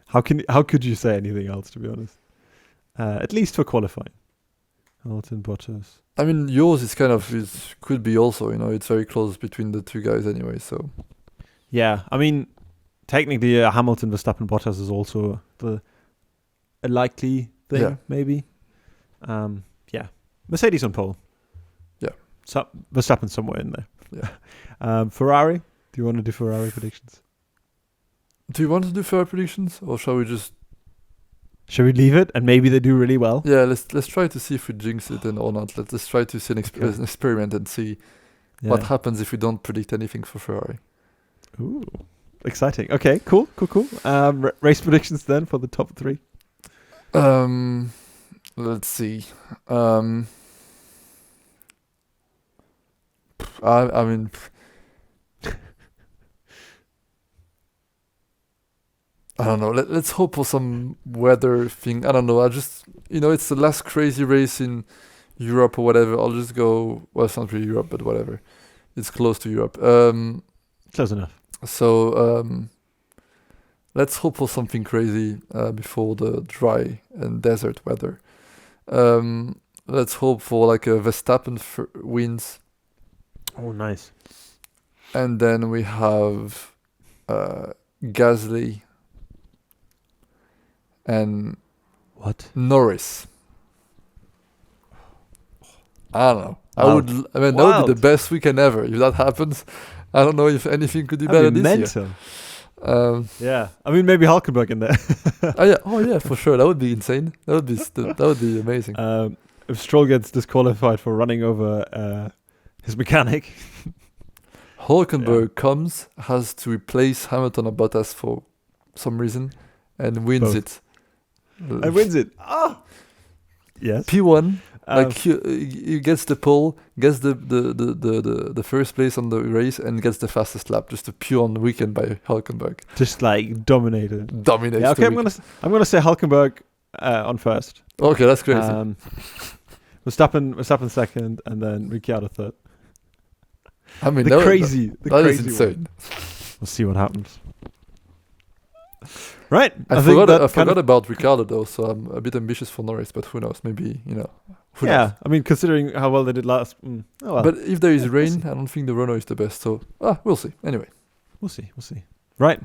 How could you say anything else? To be honest, at least for qualifying, Hamilton, Bottas. I mean, yours is could be also, it's very close between the two guys anyway. So Yeah, I mean, technically, Hamilton, Verstappen, Bottas is also a likely thing, Yeah. maybe. Mercedes on pole. Yeah. So Verstappen somewhere in there. Yeah. Ferrari. Do you want to do Ferrari predictions? Do you want to do Ferrari predictions, or shall we just? Should we leave it and maybe they do really well? Yeah, let's try to see if we jinx it or not. Let's try to see an Okay. experiment and see what happens if we don't predict anything for Ferrari. Ooh, exciting. Okay, cool. Race predictions then for the top 3. Let's see. I mean, I don't know. Let's hope for some weather thing. I don't know. I just, it's the last crazy race in Europe or whatever. I'll just go. Well, it's not really Europe, but whatever. It's close to Europe. Close enough. So let's hope for something crazy before the dry and desert weather. Let's hope for like a Verstappen wins, Oh, nice. and then we have Gasly and What? Norris. I don't know. Wild. That would be Wild. the best weekend ever if that happens. I don't know if anything could be better That'd be this mental. year. Yeah, I mean maybe Hulkenberg in there. Oh yeah, for sure. That would be insane. That would be amazing. If Stroll gets disqualified for running over his mechanic, Hulkenberg has to replace Hamilton or Bottas for some reason, and wins Both. it. and wins it. Oh, yes. P1, like he gets the pole, gets the first place on the race, and gets the fastest lap. Just a pure on the weekend by Hulkenberg. Just like dominated. Dominates. Yeah, okay, the weekend. I'm gonna say Hulkenberg on first. Okay, that's crazy. Verstappen second, and then Ricciardo third. I mean, The crazy that is one. insane. We'll see what happens. Right. I think that forgot about Ricciardo though, so I'm a bit ambitious for Norris, but who knows? Maybe who knows? Yeah, I mean, considering how well they did last. Oh well. But if there is We'll rain, see. I don't think the Renault is the best. So we'll see. Anyway, We'll see. Right.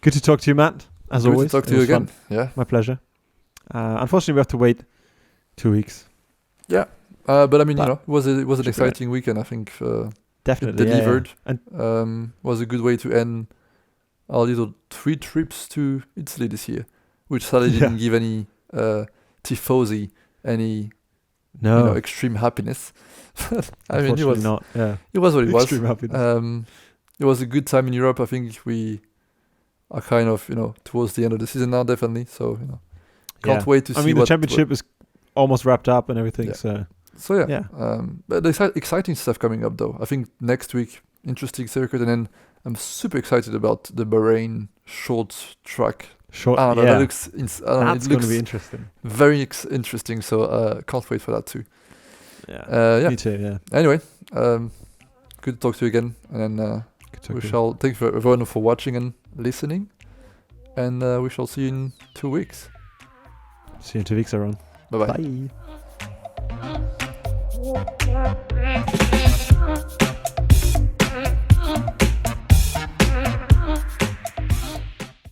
Good to talk to you, Matt. As good always. to talk to It you was again. fun. Yeah. My pleasure. Unfortunately, we have to wait 2 weeks. But I mean, But it was an should be right. exciting weekend. I think Definitely. it delivered. Yeah. And Was a good way to end our little 3 trips to Italy this year, which sadly didn't give any tifosi any no, extreme happiness. I mean, unfortunately not. Yeah. it was what it was. Extreme happiness. It was a good time in Europe. I think we are kind of towards the end of the season now, definitely. So can't wait to see. I mean, the championship is almost wrapped up and everything. Yeah. So yeah. But there's exciting stuff coming up though. I think next week, interesting circuit, and then I'm super excited about the Bahrain short track. short. I don't know, Yeah. that looks That's it going to looks be interesting. very interesting. So can't wait for that too. Yeah. Yeah. Me too. Yeah. Anyway, good to talk to you again, and then Good to we talk to you. shall thank you everyone for watching and listening, and we shall see you in 2 weeks. See you in 2 weeks, everyone. Bye bye. Bye.